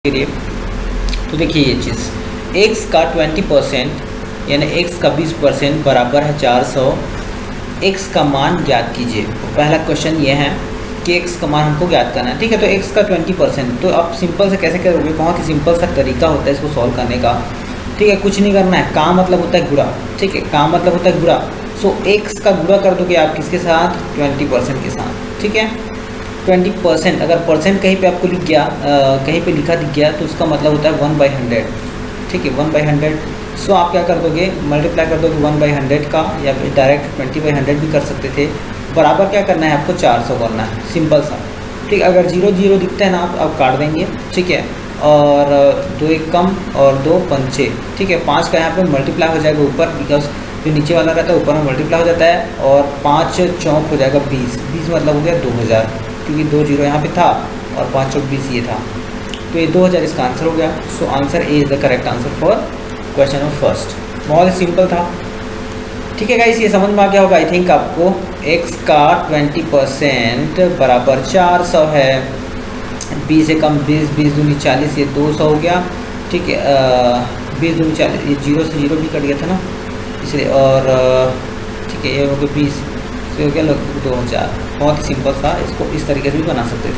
के लिए। तो देखिए ये चीज़ x का 20% यानी x का 20% बराबर है 400। x का मान ज्ञात कीजिए। तो पहला क्वेश्चन ये है कि x का मान हमको ज्ञात करना है। ठीक है, तो x का 20%, तो आप सिंपल से कैसे करोगे, बहुत ही सिंपल सा तरीका होता है इसको सॉल्व करने का। ठीक है, कुछ नहीं करना है, का मतलब होता है गुणा। ठीक है, का मतलब होता है गुणा। सो x का गुणा कर दोगे आप किसके साथ, 20% के साथ। ठीक है, 20%, अगर परसेंट कहीं पे आपको लिख गया, कहीं पे लिखा दिख गया तो उसका मतलब होता है 1/100। ठीक है, 1/100। सो आप क्या कर दोगे, मल्टीप्लाई कर दोगे 1/100 का, या फिर डायरेक्ट 20/100 भी कर सकते थे। बराबर क्या करना है आपको, 400 करना है, सिंपल सा। ठीक, अगर 0 0 दिखता है ना आप काट देंगे। ठीक है, और 2 1 कम और 2 पंचे। ठीक है, 5 का यहाँ पे मल्टीप्लाई हो जाएगा ऊपर, बिकॉज जो नीचे वाला रहता है ऊपर में मल्टीप्लाई हो जाता है, और 5 चौक हो जाएगा 20। 20 मतलब हो गया 2000, क्योंकि 2 0 यहाँ पे था और 5 चौक 20 ये था, तो ये 2000 इसका आंसर हो गया। So answer A is the correct answer for question number first. बहुत ही सिंपल था। ठीक है गाइस, ये समझ में आ गया होगा आई थिंक आपको। x का 20% बराबर 400 है। 20 से कम 20, 20 दूनी 40, ये 200 हो गया। ठीक है, 20 दूनी 40, ये 0 से 0 भी कट गया था ना इसलिए, और ठीक है ये हो गया 20 से हो गया लगभग 2000। बहुत ही सिंपल था, इसको इस तरीके से भी बना सकते थे।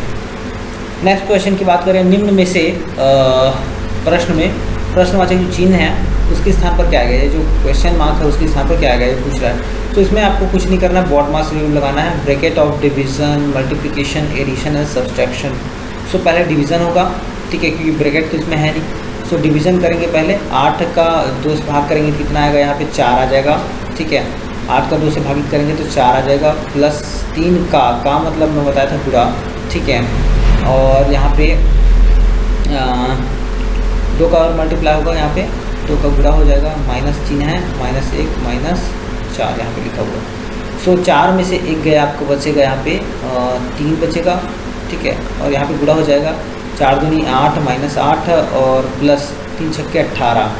नेक्स्ट क्वेश्चन की बात करें, निम्न में से प्रश्न में प्रश्नवाचक जो चिन्ह है उसके स्थान पर क्या आ गया, जो क्वेश्चन मार्क है उसके स्थान पर क्या आ गया, ये पूछ रहा है। तो इसमें आपको कुछ नहीं करना, बॉड मास रूल लगाना है। Bracket of division, multiplication, addition and subtraction. So पहले डिवीज़न होगा। ठीक है, क्योंकि ब्रैकेट तो इसमें है नहीं। सो डिवीज़न करेंगे पहले। 8 का 2 से भाग करेंगे तो कितना आएगा, यहाँ पे 4 आ जाएगा। ठीक है, 8 का 2 से भागित करेंगे तो 4 आ जाएगा, प्लस 3 का मतलब मैं बताया था गुणा। ठीक है, और यहाँ पे 2 का और मल्टीप्लाई होगा, यहाँ पे 2 का गुणा हो जाएगा, माइनस चिन्ह है, -1 -4 यहाँ पे लिखा हुआ। सो 4 में से 1 गया, आपको बचेगा यहाँ पे 3 बचेगा। ठीक है, और यहाँ पे गुणा हो जाएगा, 4 दूनी 8 -8 और प्लस 3 छक्के 18।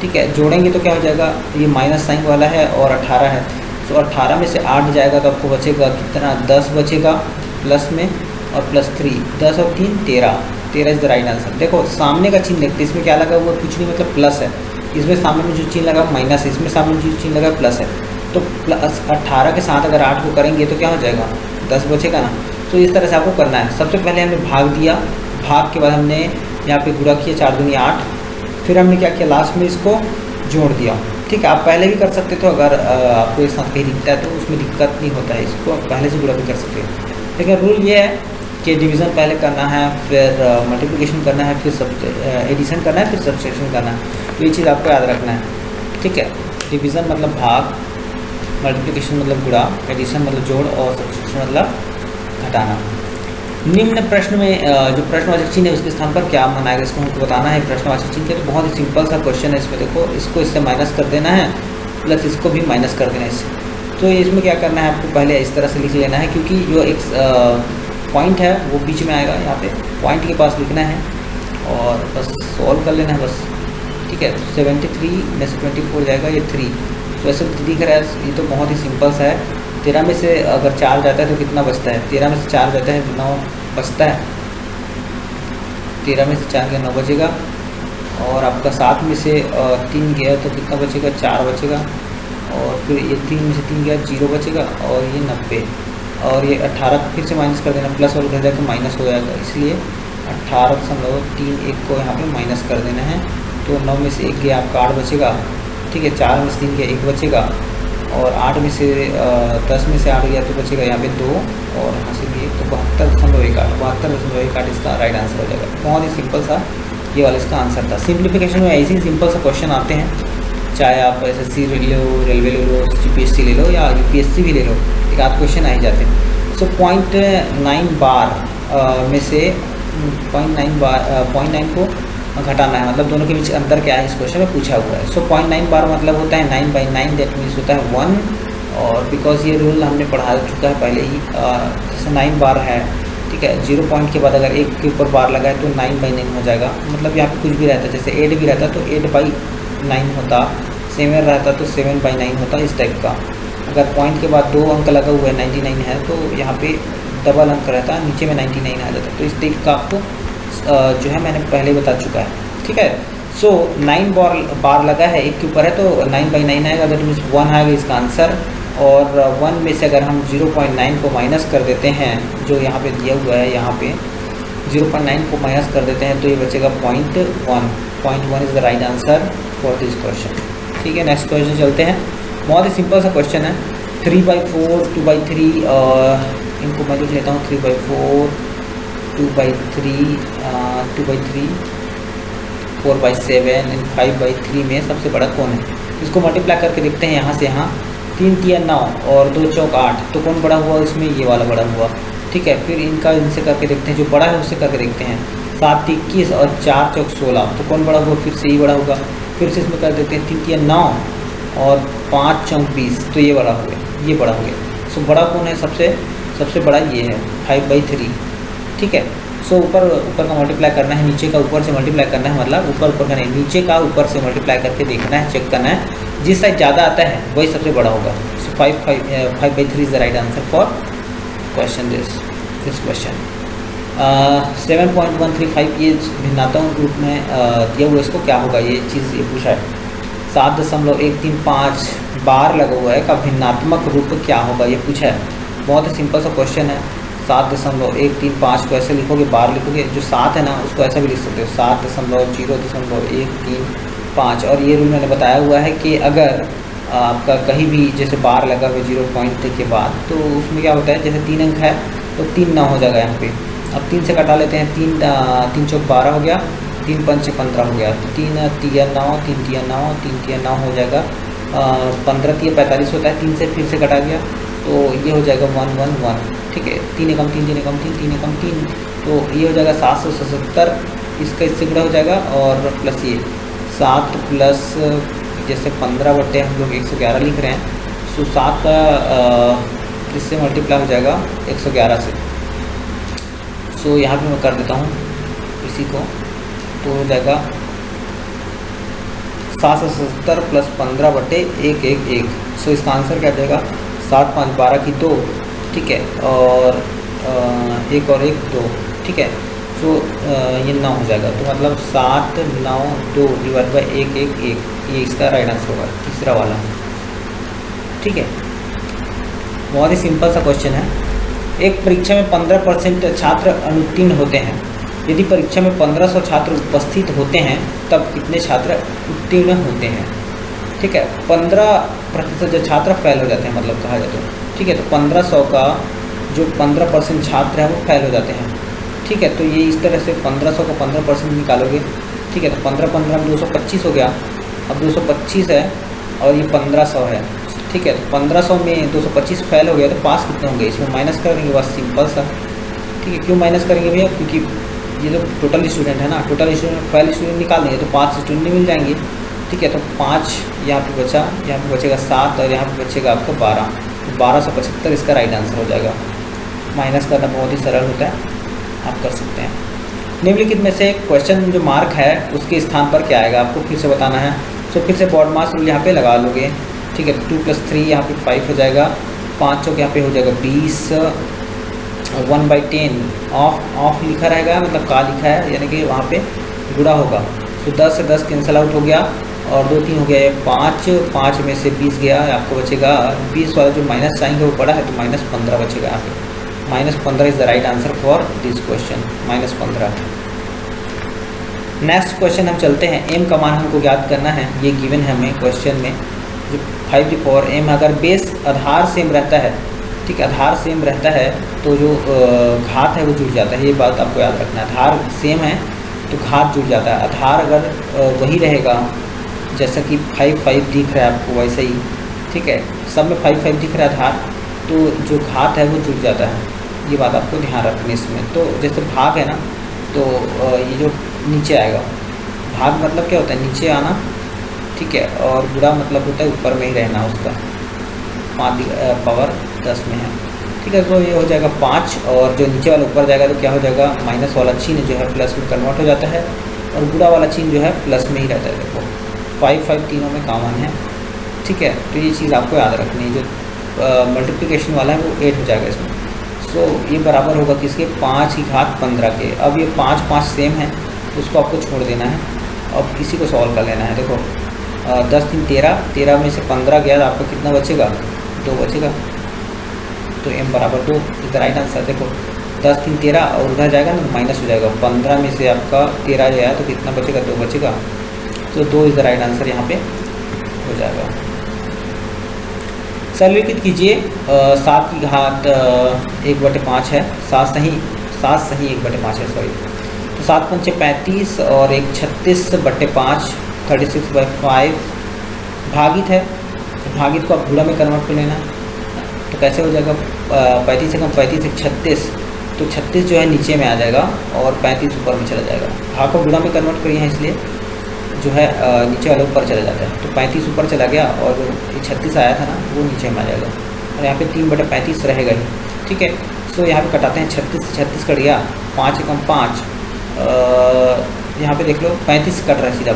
ठीक है, जोड़ेंगे तो क्या हो जाएगा, ये माइनस साइन वाला है और 18 है। तो 18 में से 8 जाएगा तो आपको बचेगा कितना, 10 बचेगा प्लस में, और प्लस 3, 10 और 3 13। 13 इज़ द राइट आंसर। देखो सामने का चिन्ह देखते, इसमें क्या लगा हुआ, कुछ नहीं, मतलब प्लस है। इसमें सामने में जो चिन्ह लगा माइनस है, इसमें सामने जो चिन्ह लगा प्लस है। तो प्लस 18 के साथ अगर 8 को करेंगे तो क्या हो जाएगा, 10 बचेगा ना। तो इस तरह से आपको करना है। सबसे पहले हमने भाग दिया, भाग के बाद हमने यहाँ पे गुणा किया, 4 दूनी 8। फिर हमने क्या किया, लास्ट में इसको जोड़ दिया। ठीक है, आप पहले भी कर सकते थे, अगर आपको एक साथ कहीं दिखता है तो उसमें दिक्कत नहीं होता है, इसको आप पहले से गुणा भी कर सकते हैं। लेकिन रूल ये है कि डिवीज़न पहले करना है, फिर मल्टीप्लिकेशन करना है, फिर एडिशन करना है, फिर सब्सट्रैक्शन करना है। तो ये चीज़ आपको याद रखना है। ठीक है, डिवीज़न मतलब भाग, मल्टीप्लिकेशन मतलब गुणा, एडिशन मतलब जोड़, और सब्सट्रैक्शन मतलब घटाना। निम्न प्रश्न में जो प्रश्नवाचक चिन्ह है उसके स्थान पर क्या मान आएगा, इसको हमको बताना है। प्रश्नवाचक चिन्ह के तो बहुत ही सिंपल सा क्वेश्चन है। इसमें देखो, इसको इससे माइनस कर देना है, प्लस इसको भी माइनस कर देना है इससे। तो इसमें क्या करना है आपको, पहले इस तरह से लिख लेना है, क्योंकि जो एक पॉइंट है वो बीच में आएगा, यहाँ पे पॉइंट के पास लिखना है और बस सॉल्व कर लेना है बस। ठीक है, 73 में से 24 जाएगा, ये 3। तो वैसे दिख रहा है, ये तो बहुत ही सिंपल सा है। 13 में से अगर 4 जाता है तो कितना बचता है, 13 में से 4 जाता है 9 बचता है। 13 में से 4 गया 9 बचेगा, और आपका 7 में से 3 गया तो कितना बचेगा, 4 बचेगा, और फिर ये 3 में से 3 गया 0 बचेगा, और ये 90, और ये 18 फिर से माइनस कर देना, प्लस और घर जाकर माइनस हो जाएगा, इसलिए 18.31 को यहाँ पे माइनस कर देना है। तो 9 में से 1 गया आपका 8 बचेगा। ठीक है, 4 में से 3 गया 1 बचेगा, और 8 में से 10 में से 8 गया तो बचेगा यहाँ पे 2, और यहाँ से भी 1, तो 72.18 इसका राइट आंसर हो जाएगा। बहुत ही सिंपल सा ये वाला इसका आंसर था। सिंप्लीफिकेशन में ऐसे ही सिंपल सा क्वेश्चन आते हैं, चाहे आप SSC ले लो, रेलवे ले लो, GPSC ले लो, या UPSC भी ले लो, एक आध क्वेश्चन आ ही जाते हैं। सो 0.9 बार में से 0.9 को घटाना है, मतलब दोनों के बीच अंतर क्या है इस क्वेश्चन में पूछा हुआ है। सो 0.9 बार मतलब होता है 9/9, दैट मीन्स होता है 1। और बिकॉज ये रूल हमने पढ़ा चुका है पहले ही, जैसे 9 बार है। ठीक है, 0 पॉइंट के बाद अगर 1 के ऊपर बार लगा है तो 9/9 हो जाएगा। मतलब यहाँ पे कुछ भी रहता है, जैसे 8 भी रहता तो 8/9 होता, 7 रहता तो 7/9 होता, इस टाइप का। अगर पॉइंट के बाद 2 अंक लगा हुआ है, 99 है, तो यहाँ पे डबल अंक रहता है, नीचे में 99 आ जाता है। तो इस टाइप का आपको जो है मैंने पहले बता चुका है, ठीक है। सो 9 बार लगा है, एक के ऊपर है तो 9/9 आएगा, दैट मीन्स 1 आएगा इसका आंसर। और 1 में से अगर हम 0.9 को माइनस कर देते हैं, जो यहाँ पे दिया हुआ है, यहाँ पे 0.9 को माइनस कर देते हैं तो ये बचेगा 0.1। 0.1 is the right answer for this question, ठीक है। नेक्स्ट क्वेश्चन चलते हैं, बहुत ही सिंपल सा क्वेश्चन है। 3/4, 2/3, इनको मैं लिख लेता हूँ 3/4, 2/3, 2/3, 4/7 एंड 5/3 में सबसे बड़ा कौन है। इसको मल्टीप्लाई करके देखते हैं, यहाँ से यहाँ 3 3 9 और 2 चौक 8, तो कौन बड़ा हुआ इसमें, ये वाला बड़ा हुआ, ठीक है। फिर इनका इनसे करके देखते हैं, जो बड़ा है उससे करके देखते हैं। 7 3 21 और 4 चौक 16, तो कौन बड़ा हुआ, फिर से ही बड़ा होगा। फिर से इसमें कर देते हैं 3 3 9 और 5 चौक 20, तो ये बड़ा हो गया, ये बड़ा हो गया। सो बड़ा कौन है, सबसे बड़ा ये है 5/3, ठीक है। सो ऊपर का मल्टीप्लाई करना है, नीचे का ऊपर से मल्टीप्लाई करना है, मतलब ऊपर का नहीं, नीचे का ऊपर से मल्टीप्लाई करके देखना है, चेक करना है, जिस साइड ज़्यादा आता है वही सबसे बड़ा होगा। सो 5/3 is the right answer for question this question. 7.135 ये भिन्नताओं के रूप में दिया हुआ, इसको क्या होगा, ये चीज़ ये पूछा है। 7.135 बार लगा हुआ है का भिन्नात्मक रूप क्या होगा, ये पूछा है। बहुत ही सिंपल सा क्वेश्चन है। 7.135 को ऐसे लिखोगे, बार लिखोगे, जो 7 है ना उसको ऐसा भी लिख सकते हो, 7.0.135। और ये रूल मैंने बताया हुआ है कि अगर आपका कहीं भी जैसे बार लगा हुआ 0 पॉइंट के बाद, तो उसमें क्या होता है, जैसे 3 अंक है तो 3 ना हो जाएगा यहाँ पे। अब 3 से कटा लेते हैं, 3 चौक 12 हो गया, 3 पंच 15 हो गया, 3 3 9, 3 3 9, 3 3 9 हो जाएगा। 15 3 45 होता है, 3 से फिर से कटा गया तो ये हो जाएगा 1 1 1, ठीक है। 3 एकम 3, 3 एकम 3, 3 एकम 3, तो ये हो जाएगा 777, इसका इससे गुणा हो जाएगा। और प्लस ये 7 प्लस जैसे 15 हम लोग 111 लिख रहे हैं, सो 7 का इससे मल्टीप्लाई हो जाएगा 111 से। सो यहाँ पे मैं कर देता हूँ इसी को, तो हो जाएगा 777 प्लस 15/111। सो इसका आंसर क्या जाएगा, 7 5 12 की 2, ठीक है, और 1 और 1 2, ठीक है। सो ये 9 हो जाएगा, तो मतलब 7 9 2 डिवाइड बाई 1 1 1, ये इसका राइट आंसर होगा, तीसरा वाला, ठीक है। बहुत ही सिंपल सा क्वेश्चन है। एक परीक्षा में 15% छात्र अनुत्तीर्ण होते हैं। यदि परीक्षा में 1500 छात्र उपस्थित होते हैं तब कितने छात्र उत्तीर्ण होते हैं, ठीक है। 15% जो छात्र फेल हो जाते हैं, मतलब कहा जाता है, ठीक है। तो 1500 का जो 15% छात्र हैं वो फेल हो जाते हैं, ठीक है। तो ये इस तरह से 1500 का 15% निकालोगे, ठीक है। तो 15 15 में 225 हो गया, अब 225 है और ये 1500 है, ठीक है। तो 1500 में 225 फेल हो गया, तो पास कितने होंगे, इसमें माइनस करेंगे, बस सिंपल सा, ठीक है। क्यों माइनस करेंगे भैया, क्योंकि ये जो टोटल स्टूडेंट है ना, टोटल स्टूडेंट फेल स्टूडेंट निकाल देंगे तो 5 स्टूडेंट मिल जाएंगे, ठीक है। तो 5 यहाँ पे बचा, यहाँ पे बचेगा 7 और यहाँ पे बचेगा आपको 12, तो 1275 इसका राइट आंसर हो जाएगा। माइनस करना बहुत ही सरल होता है, आप कर सकते हैं। निम्नलिखित में से क्वेश्चन जो मार्क है उसके स्थान पर क्या आएगा, आपको फिर से बताना है। सो फिर से बॉड मास रूल यहाँ पे लगा लोगे, ठीक है। 2 + 3 यहाँ पे 5 हो जाएगा, 5 चौक यहाँ पे हो जाएगा 20, 1/10 ऑफ लिखा रहेगा, मतलब का लिखा है, यानी कि वहाँ पे गुणा होगा। सो 10 से 10 कैंसिल आउट हो गया और 2 3 हो गया, 5 में से 20 गया, आपको बचेगा 20 वाला जो माइनस चाहेंगे वो पड़ा है, तो -15 बचेगा यहाँ पे। -15 is the right answer for this question, -15। Next question हम चलते हैं। m का मान हमको ज्ञात करना है, ये गिवन है हमें क्वेश्चन में, जो 5⁴m अगर बेस आधार सेम रहता है, ठीक है, आधार सेम रहता है तो जो घात है वो जुड़ जाता है, ये बात आपको याद रखना है। आधार सेम है तो घात जुड़ जाता है, आधार अगर वही रहेगा, जैसा कि 5 5 दिख रहा है आपको वैसे ही, ठीक है, सब में 5 5 दिख रहा है आधार, तो जो घात है वो जुड़ जाता है, ये बात आपको ध्यान रखनी इसमें। तो जैसे भाग है ना, तो ये जो नीचे आएगा, भाग मतलब क्या होता है, नीचे आना, ठीक है, और गुणा मतलब होता है ऊपर में ही रहना उसका, 5⁻10 में है, ठीक है। तो ये हो जाएगा 5, और जो नीचे वाला ऊपर जाएगा तो क्या हो जाएगा, माइनस वाला चिन्ह जो है प्लस में कन्वर्ट हो जाता है, और गुणा वाला चिन्ह जो है प्लस में ही रहता है। देखो 5 5 तीनों में कॉमन है, ठीक है। तो ये चीज़ आपको याद रखनी है, जो मल्टीप्लिकेशन वाला है वो 8 हो जाएगा इसमें। सो ये बराबर होगा किसके, 5 की घात 15 के। अब ये 5 5 सेम है, उसको आपको छोड़ देना है। अब इसी को सॉल्व कर लेना है। देखो 10 3 13, 13 में से 15 गया तो आपको कितना बचेगा, 2 बचेगा। तो m बराबर 2 इज द राइट आंसर। देखो 10 3 13 और उधर जाएगा ना माइनस हो जाएगा, 15 में से आपका 13 गया तो कितना बचेगा, 2 बचेगा। तो 2 इज द राइट आंसर यहाँ पे हो जाएगा। सरलीकृत कीजिए 7 की घात 1/5 है, 7 सही 1/5 है, सॉरी। तो 7 पंचे 35 और एक 36/5, 36/5 भागित है। तो भागित को आप गुणा में कन्वर्ट कर लेना। तो कैसे हो जाएगा, 35 से कम 35 एक 36, तो 36 जो है नीचे में आ जाएगा और 35 ऊपर में चला जाएगा। भाग को गुणा में कन्वर्ट करिए हैं, इसलिए जो है नीचे वाले ऊपर चला जाता है। तो 35 ऊपर चला गया और जो 36 आया था ना वो नीचे में आ जाएगा, और यहाँ पे 3/35 रहेगा ही। ठीक है, सो यहाँ पे कटाते हैं। 36 से 36 कट गया, 5 से कम 5, यहाँ पे देख लो 35 कट रहा है सीधा,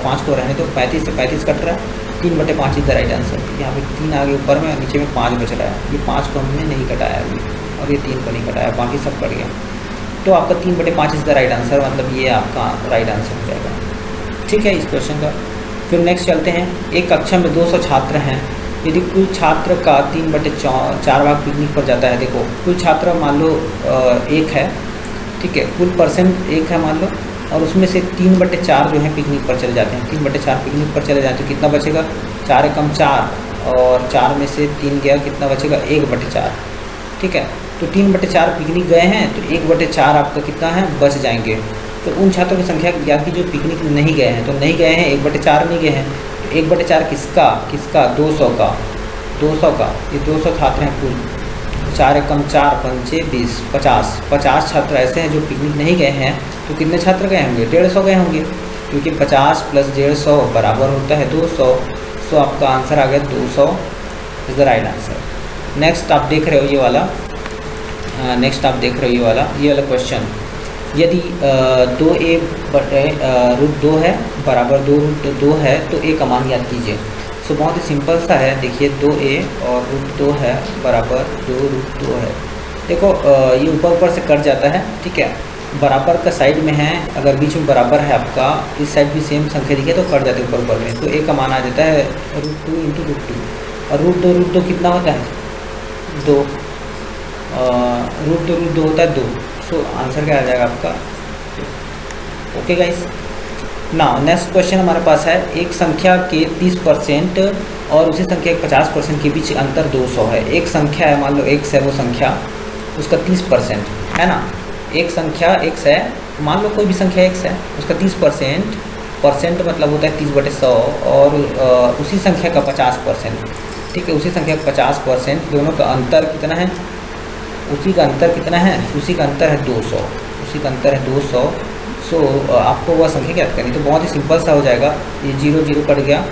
5 को रहने तो 35 से 35 कट रहा है, 3/5 इज द राइट आंसर। यहाँ पे 3 आगे ऊपर में, नीचे में 5 बच रहा है। ये 5 को हमने नहीं कटाया अभी, और ये 3 को नहीं कटाया, बाकी सब कट गया। तो आपका 3/5 इज द राइट आंसर, मतलब ये आपका राइट आंसर हो जाएगा। ठीक है इस क्वेश्चन का। फिर नेक्स्ट चलते हैं। एक कक्षा में 200 छात्र हैं, यदि कुल छात्र का 3/4 भाग पिकनिक पर जाता है। देखो कुल छात्र मान लो 1 है, ठीक है, कुल परसेंट 1 है मान लो, और उसमें से 3/4 जो है पिकनिक पर चले जाते हैं। 3/4 पिकनिक पर चले जाते हैं, कितना बचेगा, 4 एकम 4, और 4 में से 3 गया, कितना बचेगा, 1/4। ठीक है, तो 3/4 पिकनिक गए हैं, तो 1/4 आपका कितना है, बच जाएंगे। तो उन छात्रों की संख्या ज्ञात की जो पिकनिक नहीं गए हैं। तो नहीं गए हैं, 1/4 नहीं गए हैं, तो 1/4 किसका 200 का, 200 का, ये 200 छात्र हैं कुल। 4 एकम 4 पंचे 20, 50 छात्र ऐसे हैं जो पिकनिक नहीं गए हैं। तो कितने छात्र गए होंगे, 150 गए होंगे, क्योंकि 50 + 150 बराबर होता है 200। सो आपका आंसर आ गया 200 is the right answer. Next आप देख रहे हो ये वाला, ये वाला क्वेश्चन। यदि 2a/√2 है बराबर 2√2 है, तो a का मान याद कीजिए। सो बहुत ही सिंपल सा है। देखिए 2a और √2 है बराबर 2√2 है। देखो ये ऊपर से कट जाता है, ठीक है, बराबर का साइड में है, अगर बीच में बराबर है आपका, इस साइड भी सेम संख्या दिखे तो कट जाते हैं ऊपर में। तो a का मान आ जाता है √2 × √2, और √2 कितना होता है, 2, √2 होता है 2। सो आंसर क्या आ जाएगा आपका, okay guys. Now next question हमारे पास है। एक संख्या के 30% और उसी संख्या के 50% के बीच अंतर 200 है। एक संख्या है, मान लो x है वो संख्या, उसका 30% है ना। एक संख्या x है, मान लो कोई भी संख्या x है, उसका 30%, परसेंट मतलब होता है 30/100, और उसी संख्या का 50%, ठीक है, उसी संख्या का 50%, दोनों का अंतर कितना है, उसी का अंतर कितना है, उसी का अंतर है 200, उसी का अंतर है 200। सो आपको वह संख्या याद करनी। तो बहुत ही सिंपल सा हो जाएगा। ये 0 0 कट गया,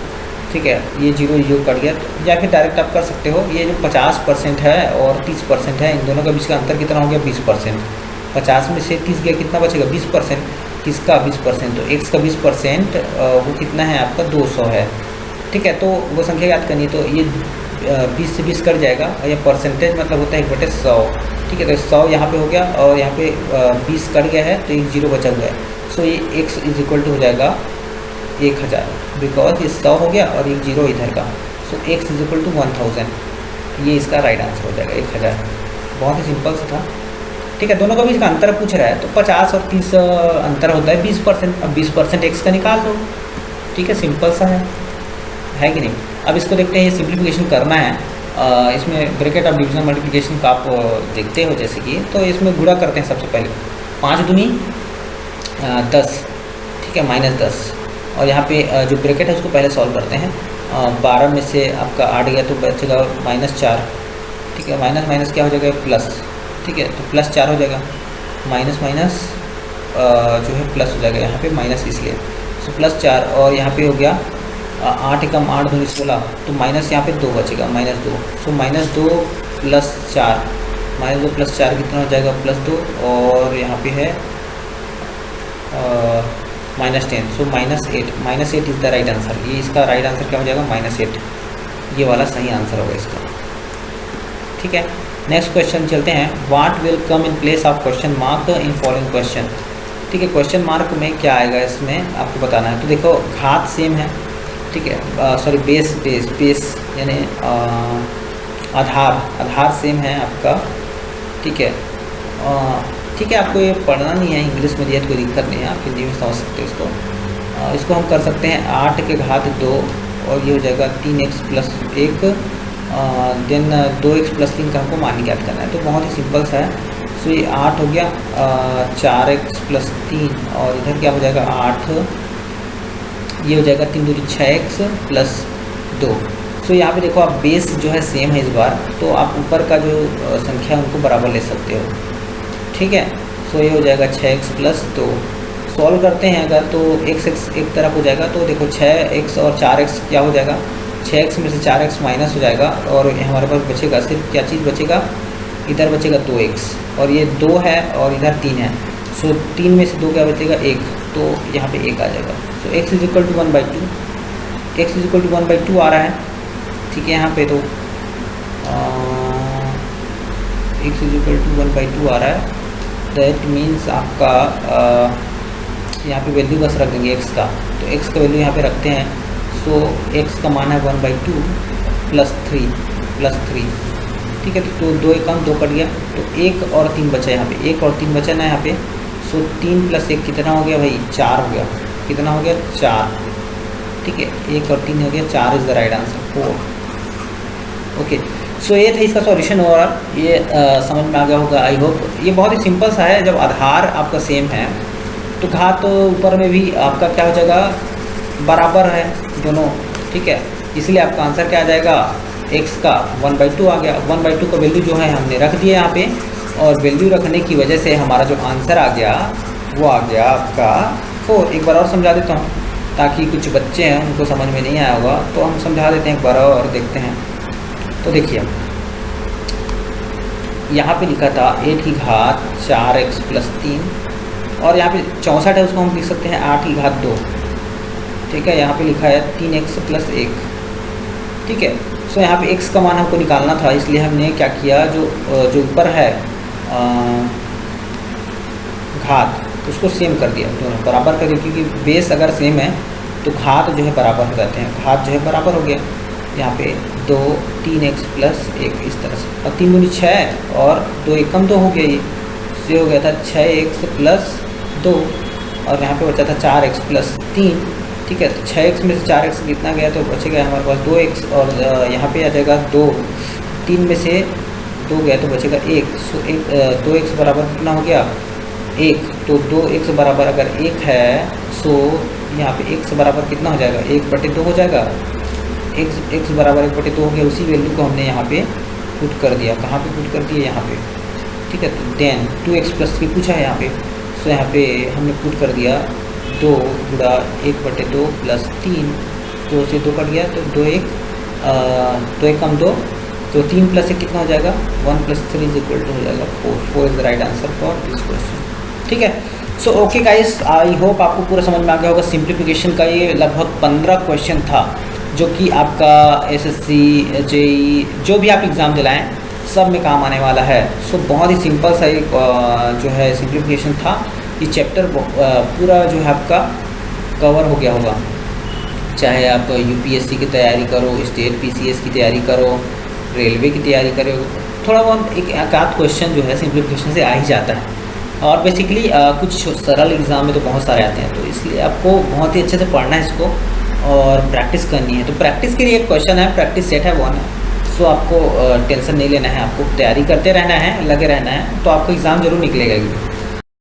ठीक है, ये 0 0 कट गया, या फिर डायरेक्ट आप कर सकते हो। ये जो 50% है और 30% है, इन दोनों का बीच का अंतर कितना हो गया, 20%। 50 में से 30 गया, कितना बचेगा, 20%। किसका 20%, तो x का 20% वो कितना है आपका, 200 है, ठीक है। तो वो संख्या याद करनी है। तो ये 20 से 20 कट जाएगा, और ये परसेंटेज मतलब होता है 1/100, ठीक है। तो 100 यहाँ पे हो गया, और यहाँ पे 20 कट गया है, तो 1 0 बचा हुआ है। सो ये x = हो जाएगा 1000, बिकॉज ये 100 हो गया और 1 0 इधर का। सो x = 1000, ये इसका राइट आंसर हो जाएगा 1000। बहुत ही सिंपल सा था, ठीक है। दोनों का बीच का अंतर पूछ रहा है, तो 50 और 30 अंतर होता है 20%। अब 20% x का निकाल दो, ठीक है, सिंपल सा है कि नहीं। अब इसको देखते हैं, ये सिंप्लीफिकेशन करना है। इसमें ब्रैकेट ऑफ डिवीजन मल्टीप्लिकेशन का आप देखते हो जैसे कि, तो इसमें गुणा करते हैं सबसे पहले। 5 दूनी 10, ठीक है, -10, और यहाँ पे जो ब्रैकेट है उसको पहले सॉल्व करते हैं। 12 में से आपका 8 गया तो बचेगा -4, ठीक है, माइनस माइनस क्या हो जाएगा, प्लस, ठीक है, तो +4 हो जाएगा, माइनस माइनस जो है प्लस हो जाएगा, यहाँ पे माइनस इसलिए। सो +4, और यहाँ पे हो गया 8 एकम 8 दूनी 16, तो माइनस यहाँ पे 2 बचेगा, -2। सो -2 + 4, -2 + 4 कितना हो जाएगा, +2, और यहाँ पे है -10, सो -8 इज़ द राइट आंसर। ये इसका राइट आंसर क्या हो जाएगा, -8, ये वाला सही आंसर होगा इसका, ठीक है। नेक्स्ट क्वेश्चन चलते हैं, what will come in place of question mark in following question. ठीक है, क्वेश्चन मार्क में क्या आएगा इसमें आपको बताना है। तो देखो घात सेम है, ठीक है, सॉरी बेस यानी आधार सेम है आपका, ठीक है। ठीक है, आपको ये पढ़ना नहीं है, इंग्लिश में दिया तो कोई दिक्कत नहीं है, आप हिंदी में समझ सकते हो इसको। इसको हम कर सकते हैं 8 के घात 2 और ये हो जाएगा 3x plus 1, then 2x plus 3 का हमको मान ज्ञात करना है। तो बहुत ही सिंपल सा है। सो ये 8 हो गया, 4x प्लस 3 और इधर क्या हो जाएगा 8, ये हो जाएगा 3 दूनी 6x प्लस 2। सो यहाँ पे देखो आप बेस जो है सेम है इस बार, तो आप ऊपर का जो संख्या है उनको बराबर ले सकते हो, ठीक है। सो ये हो जाएगा 6x प्लस 2। सॉल्व करते हैं अगर तो x एक तरफ हो जाएगा, तो देखो 6x और 4x क्या हो जाएगा, 6x में से 4x माइनस हो जाएगा और हमारे पास बचेगा सिर्फ क्या चीज़ बचेगा, इधर बचेगा 2x और ये 2 है और इधर 3 है। सो 3 में से 2 क्या बचेगा 1, तो यहाँ पे 1 आ जाएगा। So x is equal to 1/2, x is equal to 1/2 आ रहा है, ठीक है। यहाँ पे तो x इज इक्वल टू 1/2 आ रहा है, दैट मीन्स आपका यहाँ पे वैल्यू बस रख देंगे x का, तो x का वैल्यू यहाँ पे रखते हैं। सो x का मान है 1/2 प्लस 3, ठीक है। तो 2 एक कम 2 कट गया, तो 1 और 3 बचा यहाँ पे, 1 और 3 बचा ना यहाँ पे। सो 3 प्लस 1 कितना हो गया भाई, 4 हो गया। कितना हो गया 4, ठीक है। 1 और 3 हो गया 4 is the right answer 4। Okay, so ये था इसका सॉल्यूशन ओवरऑल। ये समझ में आ गया होगा आई होप। ये बहुत ही सिंपल सा है, जब आधार आपका सेम है तो घात ऊपर में भी आपका क्या हो जाएगा, बराबर है दोनों, ठीक है। इसलिए आपका आंसर क्या आ जाएगा, x का 1/2 आ गया। 1/2 का वैल्यू जो है हमने रख दिया यहाँ पे, और वैल्यू रखने की वजह से हमारा जो आंसर आ गया वो आ गया आपका 4। एक बार और समझा देता हूँ ताकि कुछ बच्चे हैं उनको समझ में नहीं आया होगा, तो हम समझा देते हैं एक बार और देखते हैं। तो देखिए यहाँ पे लिखा था 8 की घात 4x प्लस 3 और यहाँ पे 64 है, उसको हम लिख सकते हैं 8 की घात 2, ठीक है। यहाँ पे लिखा है 3x प्लस 1, ठीक है। सो यहाँ पे x का मान हमको निकालना था, इसलिए हमने क्या किया, जो ऊपर है घात उसको सेम कर दिया, दोनों बराबर कर दिया, क्योंकि बेस अगर सेम है तो घात जो है बराबर हो जाते हैं। घात जो है बराबर हो गया, यहाँ पे 2 3x प्लस 1 इस तरह से, और 3 दूनी 6 और 2 1 कम 2 हो गया, ये हो गया था 6x प्लस 2 और यहाँ पे बचा था 4x प्लस 3, ठीक है। तो 6x में से 4x कितना गया, तो बचेगा हमारे पास 2x और यहाँ पे आ जाएगा 2, 3 में से 2 गया तो बचेगा 1। सो 2x बराबर कितना हो गया 1, तो 2x बराबर अगर 1 है, सो यहाँ पे x बराबर कितना हो जाएगा 1/2 हो जाएगा। x बराबर 1/2 हो गया, उसी वैल्यू को हमने यहाँ पे पुट कर दिया। कहाँ पे पुट कर दिया, यहाँ पे, ठीक है। तो देन 2x प्लस 3 पूछा है यहाँ पे, सो यहाँ पे हमने पुट कर दिया 2 गुणा 1/2 प्लस 3, 2 से 2 कट गया, तो 2 1 कम 2, तो 3 प्लस 1 कितना हो जाएगा 1 प्लस 3 इज इक्वल टू हो जाएगा 4 is the right answer for this question, ठीक है। So okay guys, I hope आपको पूरा समझ में आ गया होगा। सिंप्लीफिकेशन का ये लगभग 15 क्वेश्चन था, जो कि आपका SSC JEE जो भी आप एग्ज़ाम दिलाएं सब में काम आने वाला है। सो बहुत ही सिंपल सा एक जो है सिंप्लीफिकेशन था। ये चैप्टर पूरा जो है आपका कवर हो गया होगा, चाहे आप UPSC की तैयारी करो, स्टेट PCS की तैयारी करो, रेलवे की तैयारी करो, थोड़ा बहुत एक आध क्वेश्चन जो है सिंप्लीफिकेशन से आ ही जाता है। और बेसिकली कुछ सरल एग्ज़ाम में तो बहुत सारे आते हैं, तो इसलिए आपको बहुत ही अच्छे से पढ़ना है इसको और प्रैक्टिस करनी है। तो प्रैक्टिस के लिए एक क्वेश्चन है, प्रैक्टिस सेट है 1 है। सो आपको टेंशन नहीं लेना है, आपको तैयारी करते रहना है, लगे रहना है, तो आपको एग्ज़ाम जरूर निकलेगा।